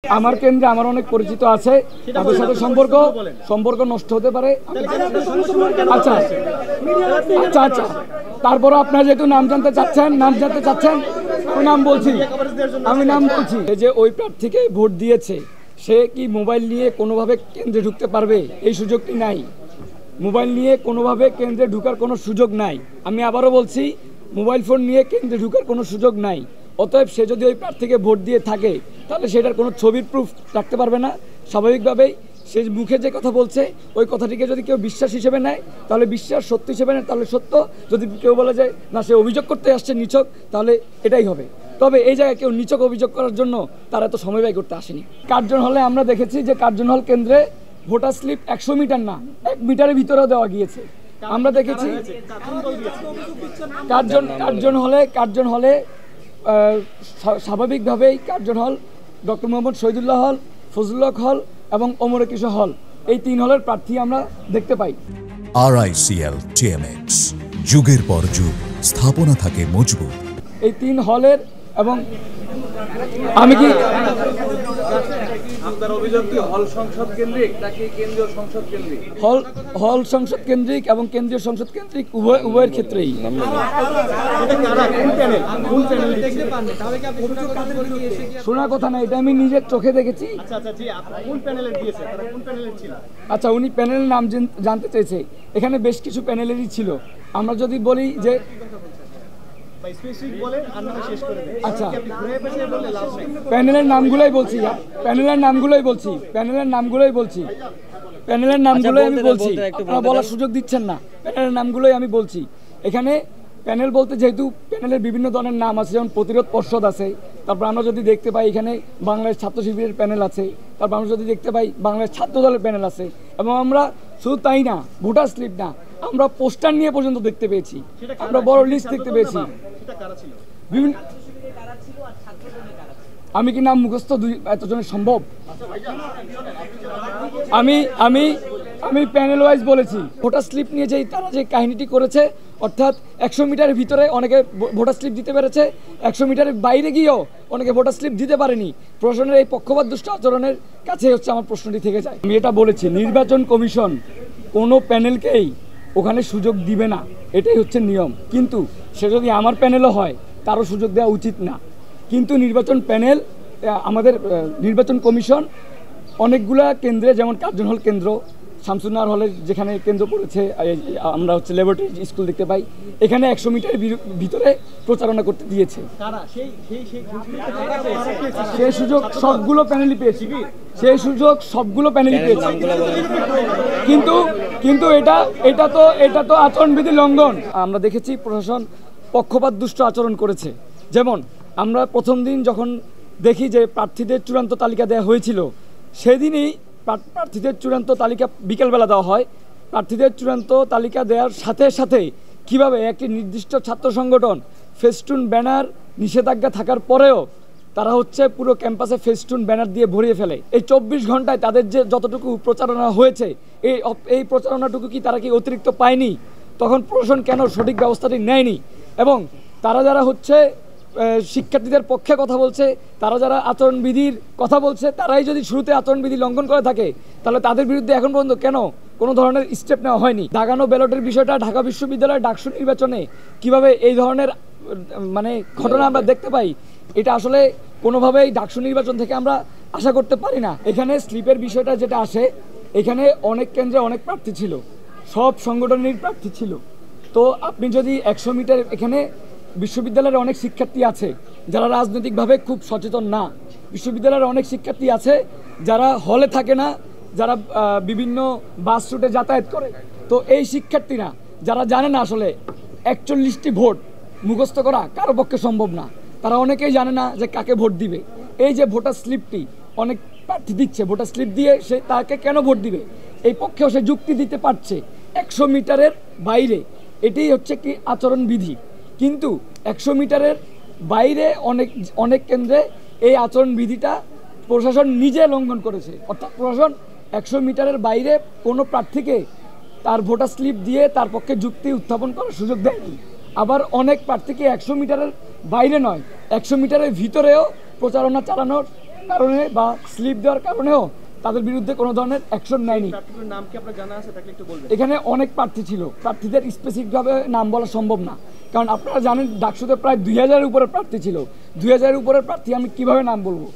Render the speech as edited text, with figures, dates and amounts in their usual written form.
আমার কেন্দ্রে আমার অনেক পরিচিত আছে, তাদের সাথে সম্পর্ক নষ্ট হতে পারে। আচ্ছা আচ্ছা আচ্ছা, তারপরে আপনারা যেহেতু নাম জানতে চাচ্ছেন, আমি নাম বলছি। যে ওই প্রার্থীকে ভোট দিয়েছে সে কি মোবাইল নিয়ে কোনোভাবে কেন্দ্রে ঢুকতে পারবে? এই সুযোগটি নাই। মোবাইল নিয়ে কোনোভাবে কেন্দ্রে ঢুকার কোনো সুযোগ নাই। আমি আবারও বলছি, মোবাইল ফোন নিয়ে কেন্দ্রে ঢুকার কোনো সুযোগ নাই। অতএব সে যদি ওই প্রার্থীকে ভোট দিয়ে থাকে তাহলে সেটার কোনো ছবির প্রুফ রাখতে পারবে না। স্বাভাবিকভাবেই সে মুখে যে কথা বলছে ওই কথাটিকে যদি কেউ বিশ্বাস হিসেবে নেয় তাহলে বিশ্বাস, সত্য হিসেবে নেয় তাহলে সত্য। যদি কেউ বলে যায় না সে অভিযোগ করতে আসছে নিছক, তাহলে এটাই হবে। তবে এই জায়গায় কেউ নিছক অভিযোগ করার জন্য তারা এত সময় ব্যয় করতে আসেনি। কার্জন হলে আমরা দেখেছি যে কার্জন হল কেন্দ্রে ভোটার স্লিপ 100 মিটার না 1 মিটারের ভিতরেও দেওয়া গিয়েছে। আমরা দেখেছি কার্জন হলে স্বাভাবিকভাবেই কার্জন হল ডক্টর মোহাম্মদ শহীদুল্লাহ হল, ফজলুল হল এবং ওমর কিশোর হল, এই 3 হলের প্রার্থী আমরা দেখতে পাই। RICL TMX, যুগের পর যুগ স্থাপনা থাকে মজবুত। এই 3 হলের এবং আমি কি আপনার অভিযোগ কি হল সংসদ কেন্দ্রিক নাকি কেন্দ্রীয় সংসদ কেন্দ্রিক? হল সংসদ কেন্দ্রিক এবং কেন্দ্রীয় সংসদ কেন্দ্রিক উভয়ের ক্ষেত্রেই। শোনার কথা না, এটা আমি নিজের চোখে দেখেছি। আচ্ছা, উনি প্যানেলের নাম জানতে চেয়েছে। এখানে বেশ কিছু প্যানেলেরই ছিল। আমরা যদি বলি যে আচ্ছা, প্যানেলের নামগুলোই বলছি আমি বলছি, আপনারা বলার সুযোগ দিচ্ছেন না। প্যানেলের নামগুলোই আমি বলছি। এখানে প্যানেল বলতে যেহেতু প্যানেলের বিভিন্ন ধরনের নাম আছে, যেমন প্রতিরোধ পর্ষদ আছে, তারপর আমরা যদি দেখতে পাই এখানে বাংলাদেশ ছাত্র শিবিরের প্যানেল আছে, তারপর আমরা যদি দেখতে পাই বাংলাদেশ ছাত্র দলের প্যানেল আছে, এবং আমরা শুধু তাই না, ভোটার স্লিপ না, আমরা পোস্টার নিয়ে পর্যন্ত দেখতে পেয়েছি, আমরা বড় লিস্ট দেখতে পেয়েছি। আমি কি নাম মুখস্থ এতজনের সম্ভব? আমি প্যানেল ওয়াইজ বলেছি। ভোটার স্লিপ নিয়ে তারা যে কাহিনীটি করেছে, অর্থাৎ 100 মিটারের ভিতরে অনেকে ভোটার স্লিপ দিতে পেরেছে, 100 মিটারের বাইরে গিয়েও অনেকে ভোটার স্লিপ দিতে পারেনি। প্রশাসনের এই পক্ষপাত দুষ্ট আচরণের কাছে হচ্ছে আমার প্রশ্নটি থেকে যায়। আমি এটা বলেছি, নির্বাচন কমিশন কোনো প্যানেলকেই ওখানে সুযোগ দিবে না, এটাই হচ্ছে নিয়ম। কিন্তু সে যদি আমার প্যানেলও হয় তারও সুযোগ দেওয়া উচিত না। কিন্তু নির্বাচন প্যানেল, আমাদের নির্বাচন কমিশন অনেকগুলা কেন্দ্রে, যেমন কার্জন হল কেন্দ্র, শামসুন্নাহর হলের যেখানে কেন্দ্র পড়েছে, আমরা হচ্ছে ল্যাবরেটরি স্কুল দেখতে পাই, এখানে 100 মিটারের ভিতরে প্রচারণা করতে দিয়েছে। সেই সুযোগ সবগুলো প্যানেলই পেয়েছে, কিন্তু এটা তো আচরণবিধি লঙ্ঘন। আমরা দেখেছি প্রশাসন পক্ষপাত দুষ্ট আচরণ করেছে। যেমন আমরা প্রথম দিন যখন দেখি যে প্রার্থীদের চূড়ান্ত তালিকা দেওয়া হয়েছিল, সেদিনই প্রার্থীদের চূড়ান্ত তালিকা বিকেলবেলা দেওয়া হয়। প্রার্থীদের চূড়ান্ত তালিকা দেওয়ার সাথে সাথে কিভাবে একটি নির্দিষ্ট ছাত্র সংগঠন ফেস্টুন ব্যানার নিষেধাজ্ঞা থাকার পরেও তারা হচ্ছে পুরো ক্যাম্পাসে ফেস্টুন ব্যানার দিয়ে ভরিয়ে ফেলে। এই 24 ঘন্টায় তাদের যে যতটুকু প্রচারণা হয়েছে, এই প্রচারণাটুকু কি তারা কি অতিরিক্ত পায়নি? তখন প্রশাসন কেন সঠিক ব্যবস্থাটি নেয়নি? এবং তারা যারা হচ্ছে শিক্ষার্থীদের পক্ষে কথা বলছে, তারা যারা আচরণবিধির কথা বলছে, তারাই যদি শুরুতে আচরণবিধি লঙ্ঘন করে থাকে, তাহলে তাদের বিরুদ্ধে এখন পর্যন্ত কেন কোনো ধরনের স্টেপ নেওয়া হয়নি? দাগানো ব্যালটের বিষয়টা ঢাকা বিশ্ববিদ্যালয়ের ডাকসু নির্বাচনে কিভাবে এই ধরনের ঘটনা আমরা দেখতে পাই, এটা আসলে কোনোভাবেই ডাকসু নির্বাচন থেকে আমরা আশা করতে পারি না। এখানে স্লিপের বিষয়টা যেটা আসে, এখানে অনেক কেন্দ্রে অনেক প্রার্থী ছিল, সব সংগঠনের প্রার্থী ছিল। তো আপনি যদি 100 মিটার, এখানে বিশ্ববিদ্যালয়ের অনেক শিক্ষার্থী আছে যারা রাজনৈতিকভাবে খুব সচেতন না, বিশ্ববিদ্যালয়ের অনেক শিক্ষার্থী আছে যারা হলে থাকে না, যারা বিভিন্ন বাস রুটে যাতায়াত করে। তো এই শিক্ষার্থীরা যারা জানে না আসলে 41টি ভোট মুখস্থ করা কারো পক্ষে সম্ভব না, তারা অনেকেই জানে না যে কাকে ভোট দিবে। এই যে ভোটার স্লিপটি অনেক প্রার্থী দিচ্ছে, ভোটার স্লিপ দিয়ে সে তাকে কেন ভোট দিবে এই পক্ষেও সে যুক্তি দিতে পারছে 100 মিটারের বাইরে। এটাই হচ্ছে কি আচরণবিধি। কিন্তু 100 মিটারের বাইরে অনেক কেন্দ্রে এই আচরণবিধিটা প্রশাসন নিজে লঙ্ঘন করেছে। অর্থাৎ প্রশাসন 100 মিটারের বাইরে কোনো প্রার্থীকে তার ভোটার স্লিপ দিয়ে তার পক্ষে যুক্তি উত্থাপন করার সুযোগ দেয়নি। আবার অনেক প্রার্থীকে 100 মিটারের বাইরে নয়, 100 মিটারের ভিতরেও প্রচারণা চালানোর কারণে বা স্লিপ দেওয়ার কারণেও তাদের বিরুদ্ধে কোনো ধরনের অ্যাকশন নেয়নি। প্রার্থীদের নাম কি আপনার জানা আছে, থাকলে একটু বলবেন। এখানে অনেক প্রার্থী ছিল, প্রার্থীদের স্পেসিফিকভাবে নাম বলা সম্ভব না, কারণ আপনারা জানেন ডাকসুতে প্রায় 2000-এর উপরে প্রার্থী ছিল। 2000-এর উপরের প্রার্থী আমি কিভাবে নাম বলবো?